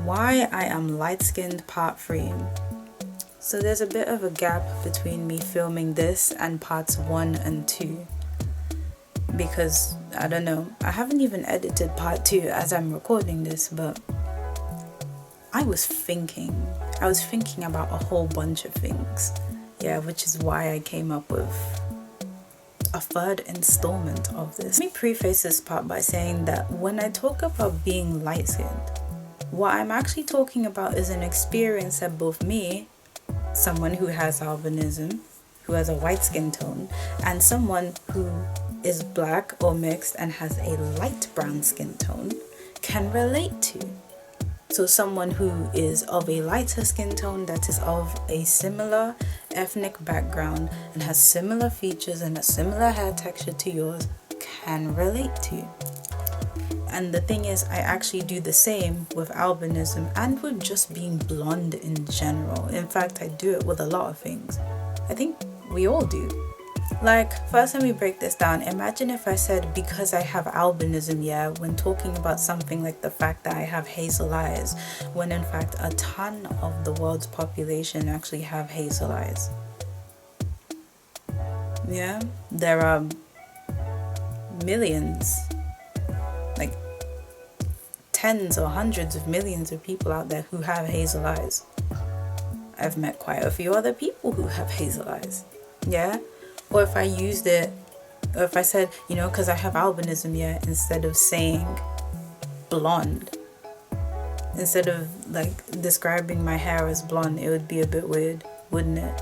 Why I am light-skinned part 3. So there's a bit of a gap between me filming this and parts 1 and 2 because I don't know, I haven't even edited part 2 as I'm recording this, but I was thinking about a whole bunch of things, which is why I came up with a third installment of this. Let me preface this part by saying that when I talk about being light-skinned, what I'm actually talking about is an experience that both me, someone who has albinism, who has a white skin tone, and someone who is black or mixed and has a light brown skin tone can relate to. So someone who is of a lighter skin tone that is of a similar ethnic background and has similar features and a similar hair texture to yours can relate to. And the thing is, I actually do the same with albinism and with just being blonde in general. In fact, I do it with a lot of things. I think we all do. Like, first let me break this down. Imagine if I said because I have albinism, when talking about something like the fact that I have hazel eyes, when in fact a ton of the world's population actually have hazel eyes. Yeah, there are millions, like tens or hundreds of millions of people out there who have hazel eyes. I've met quite a few other people who have hazel eyes. Or if I used it, or if I said, because I have albinism, instead of saying blonde, instead of like describing my hair as blonde, it would be a bit weird, wouldn't it?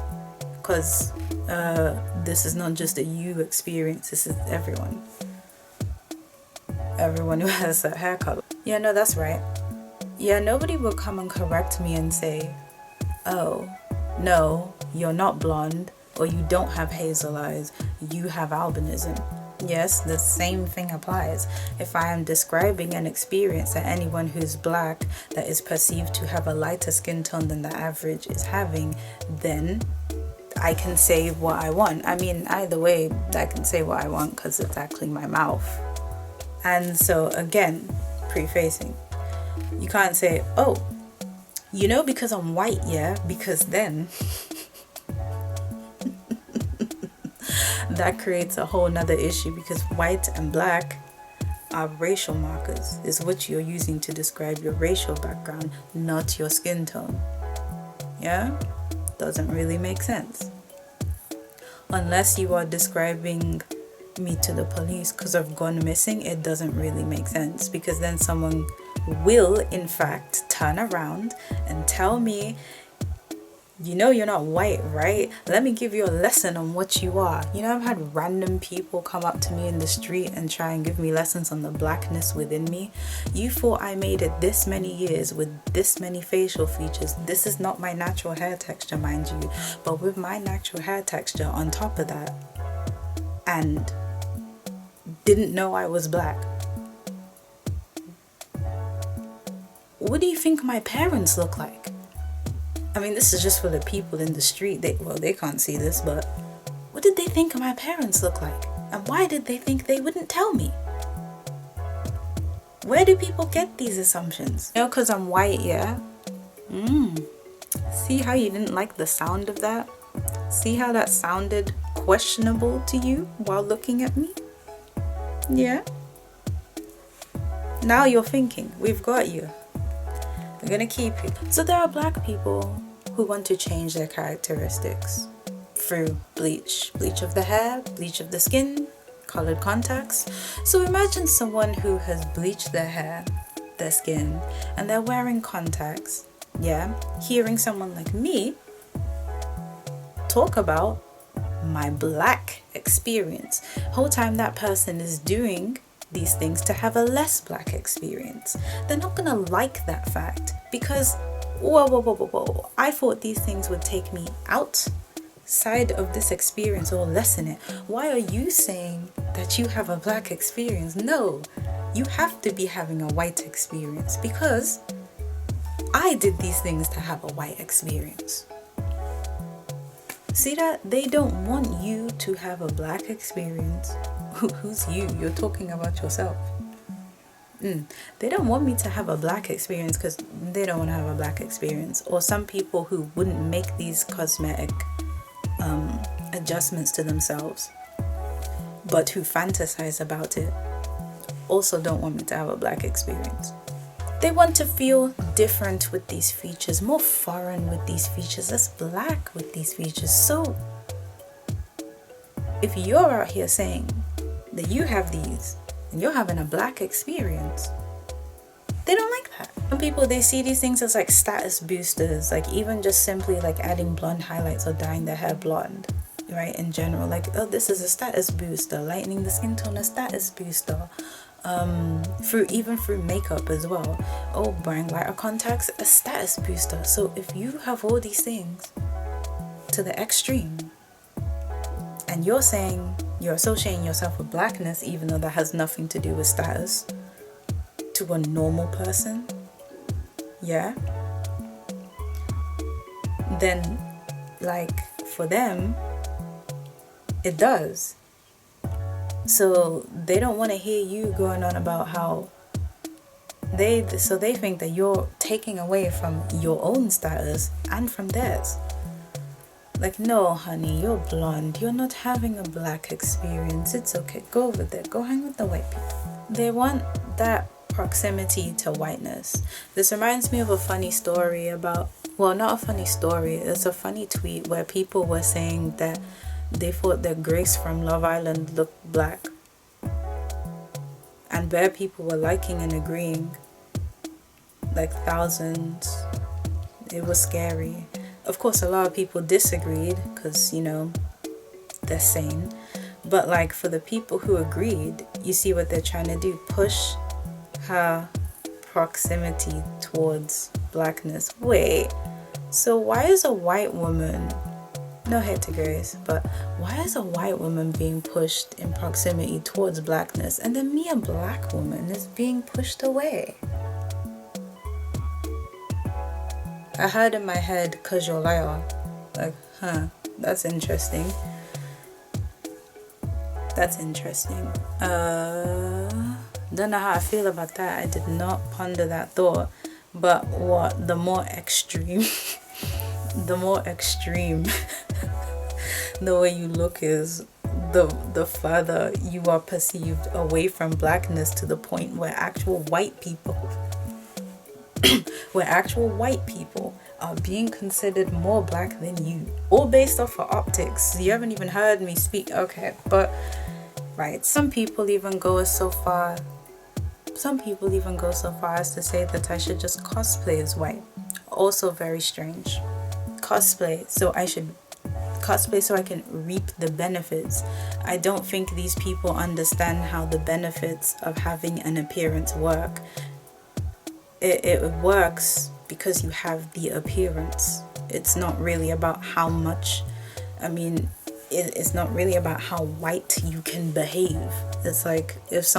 Because this is not just a you experience, this is everyone who has that hair color. No, that's right. Nobody will come and correct me and say, oh no, you're not blonde, or you don't have hazel eyes, you have albinism. Yes, the same thing applies. If I am describing an experience that anyone who's black that is perceived to have a lighter skin tone than the average is having, then I can say what I want. I mean, either way, I can say what I want because it's actually my mouth. And so again, prefacing, you can't say, oh, because I'm white, because then that creates a whole nother issue, because white and black are racial markers, is what you're using to describe your racial background, not your skin tone. Doesn't really make sense. Unless you are describing me to the police because I've gone missing, it doesn't really make sense, because then someone will in fact turn around and tell me, you're not white, right? Let me give you a lesson on what you are. I've had random people come up to me in the street and try and give me lessons on the blackness within me. You thought I made it this many years with this many facial features. This is not my natural hair texture, mind you, but with my natural hair texture on top of that, and didn't know I was black. What do you think my parents look like? I mean, this is just for the people in the street. They can't see this, but what did they think my parents look like? And why did they think they wouldn't tell me? Where do people get these assumptions? Because I'm white, See how you didn't like the sound of that? See how that sounded questionable to you while looking at me? Now you're thinking, we've got you. We're gonna keep you. So there are black people who want to change their characteristics through bleach of the hair, bleach of the skin, colored contacts. So imagine someone who has bleached their hair, their skin, and they're wearing contacts. Hearing someone like me talk about my black experience. Whole time that person is doing these things to have a less black experience. They're not gonna like that fact, because whoa, I thought these things would take me outside of this experience or lessen it. Why are you saying that you have a black experience? No, you have to be having a white experience, because I did these things to have a white experience. See that? They don't want you to have a black experience. Who's you? You're talking about yourself. They don't want me to have a black experience because they don't want to have a black experience. Or some people who wouldn't make these cosmetic adjustments to themselves, but who fantasize about it, also don't want me to have a black experience. They want to feel different with these features, more foreign with these features, less black with these features. So if you're out here saying that you have these and you're having a black experience, they don't like that. Some people, they see these things as like status boosters, like even just simply like adding blonde highlights or dyeing their hair blonde, right? In general, like, oh, this is a status booster, lightening the skin tone, a status booster. Through makeup as well. Oh, wearing lighter contacts, a status booster. So if you have all these things to the extreme, and you're saying you're associating yourself with blackness, even though that has nothing to do with status, to a normal person, yeah, then like for them it does. So they don't want to hear you going on about how they think that you're taking away from your own status and from theirs. Like, no, honey, you're blonde. You're not having a black experience. It's okay. Go over there. Go hang with the white people. They want that proximity to whiteness. This reminds me of a funny story about, well, not a funny story. It's a funny tweet where people were saying that they thought that Grace from Love Island looked black. And bare people were liking and agreeing. Like thousands. It was scary. Of course, a lot of people disagreed because, you know, they're sane. But like for the people who agreed, you see what they're trying to do. Push her proximity towards blackness. Wait, so why is a white woman, no hate to Grace, but why is a white woman being pushed in proximity towards blackness and then me, a black woman, is being pushed away? I heard in my head, 'cause you're liar. Like, that's interesting. That's interesting. Don't know how I feel about that. I did not ponder that thought. But what, the more extreme the way you look is, the further you are perceived away from blackness, to the point where actual white people are being considered more black than you, all based off of optics. You haven't even heard me speak. Okay, but right, some people even go so far as to say that I should just cosplay as white. Also very strange. Cosplay so I can reap the benefits. I don't think these people understand how the benefits of having an appearance work. It works because you have the appearance. It's not really about how much, it's not really about how white you can behave. It's like if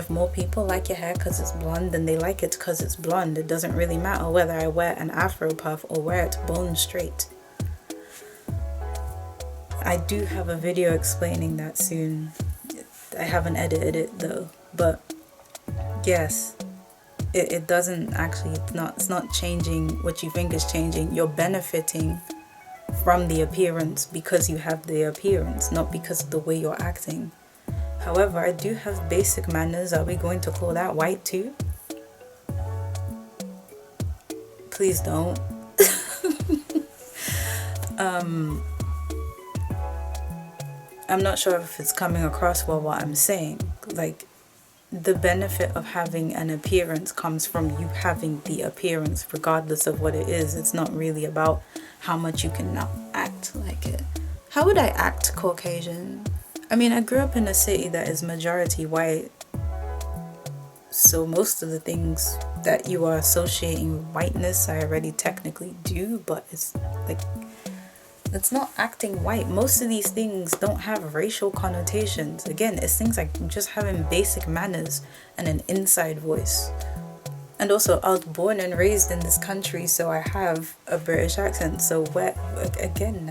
more people like your hair because it's blonde, then they like it because it's blonde. It doesn't really matter whether I wear an afro puff or wear it bone straight. I do have a video explaining that soon. I haven't edited it though, but yes, it doesn't actually, it's not changing what you think is changing. You're benefiting from the appearance because you have the appearance, not because of the way you're acting. However, I do have basic manners. Are we going to call that white too? Please don't. I'm not sure if it's coming across well what I'm saying. Like, the benefit of having an appearance comes from you having the appearance regardless of what it is. It's not really about how much you can now act like it. How would I act Caucasian? I grew up in a city that is majority white, so most of the things that you are associating with whiteness I already technically do, but it's like, it's not acting white. Most of these things don't have racial connotations. Again, it's things like just having basic manners and an inside voice. And also, I was born and raised in this country, so I have a British accent. So where, again,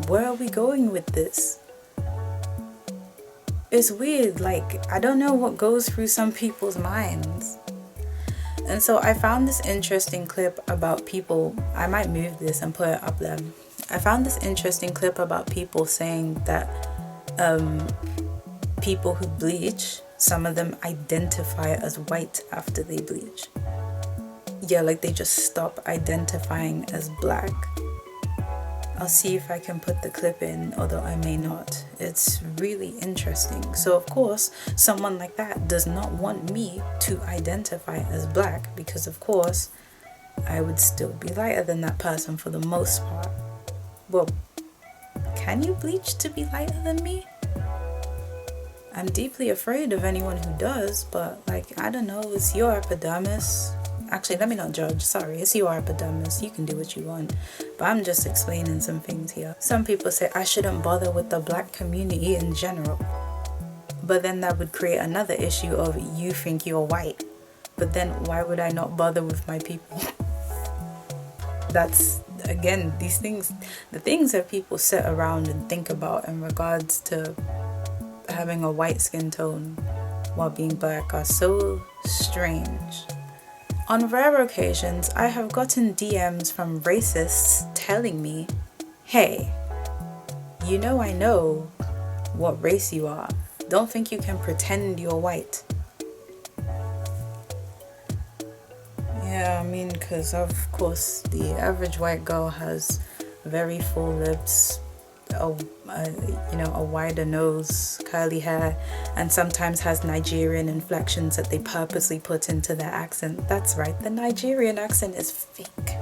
where are we going with this? it's weird. Like, I don't know what goes through some people's minds. And so I found this interesting clip about people. I might move this and put it up there. I found this interesting clip about people saying that people who bleach, some of them identify as white after they bleach. Yeah, like they just stop identifying as black. I'll see if I can put the clip in, although I may not. It's really interesting. So of course, someone like that does not want me to identify as black, because of course, I would still be lighter than that person for the most part. Well, can you bleach to be lighter than me? I'm deeply afraid of anyone who does, but like, I don't know, it's your epidermis. Actually, let me not judge. Sorry, it's your epidermis. You can do what you want. But I'm just explaining some things here. Some people say I shouldn't bother with the black community in general. But then that would create another issue of you think you're white. But then why would I not bother with my people? That's, again, these things, the things that people sit around and think about in regards to having a white skin tone while being black are so strange. On rare occasions, I have gotten DMs from racists telling me, hey, you know I know what race you are. Don't think you can pretend you're white. Yeah, I mean, because of course the average white girl has very full lips, a wider nose, curly hair, and sometimes has Nigerian inflections that they purposely put into their accent. That's right, the Nigerian accent is fake.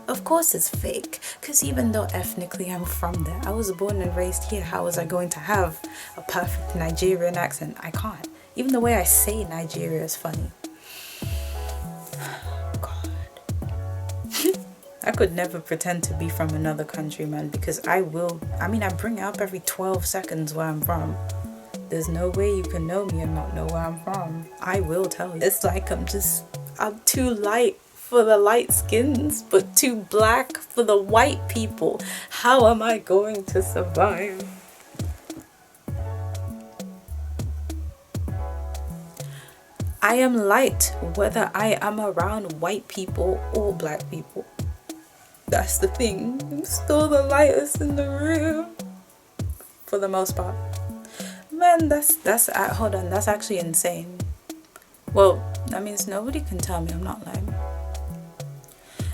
Of course it's fake, because even though ethnically I'm from there, I was born and raised here, how was I going to have a perfect Nigerian accent? I can't. Even the way I say Nigeria is funny. I could never pretend to be from another country, man, because I bring it up every 12 seconds where I'm from. There's no way you can know me and not know where I'm from. I will tell you. It's like I'm too light for the light skins, but too black for the white people. How am I going to survive? I am light whether I am around white people or black people. That's the thing. I'm still the lightest in the room for the most part. Man, hold on, that's actually insane. Well, that means nobody can tell me I'm not lying.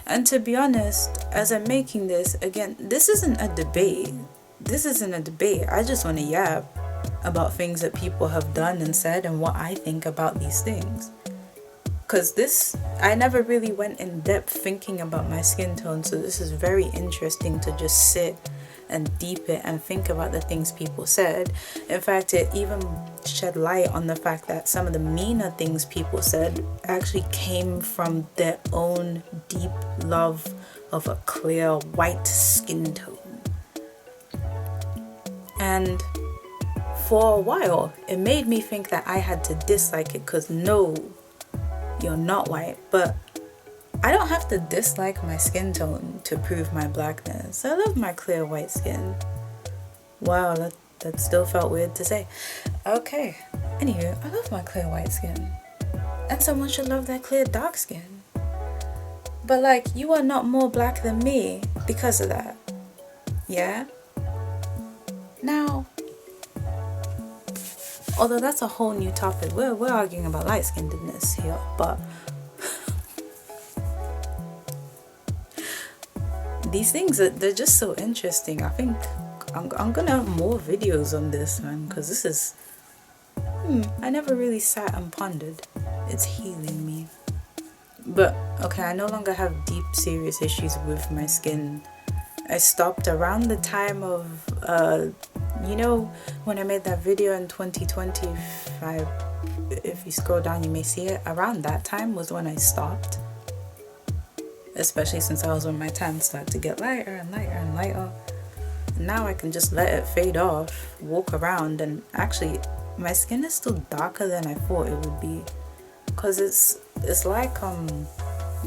And to be honest, as I'm making this, again, this isn't a debate. I just want to yap about things that people have done and said and what I think about these things. Because I never really went in depth thinking about my skin tone, so this is very interesting to just sit and deep it and think about the things people said. In fact, it even shed light on the fact that some of the meaner things people said actually came from their own deep love of a clear white skin tone. And for a while, it made me think that I had to dislike it because no, you're not white. But I don't have to dislike my skin tone to prove my blackness. I love my clear white skin. Wow, that still felt weird to say. Okay, anywho, I love my clear white skin. And someone should love their clear dark skin. But like, you are not more black than me because of that. Yeah? Now, although that's a whole new topic, we're arguing about light-skinnedness here, but these things, they're just so interesting. I think I'm gonna have more videos on this, man, because this is, I never really sat and pondered. It's healing me. But, okay, I no longer have deep, serious issues with my skin. I stopped around the time of, when I made that video in 2020, if you scroll down you may see it. Around that time was when I stopped. Especially since I was when my tan started to get lighter and lighter and lighter. And now I can just let it fade off, walk around, and actually my skin is still darker than I thought it would be. Cause it's like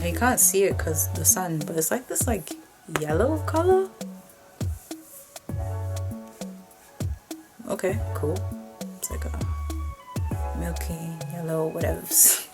you can't see it cause the sun, but it's like this like yellow color. Okay, cool. It's like hello, whatevs.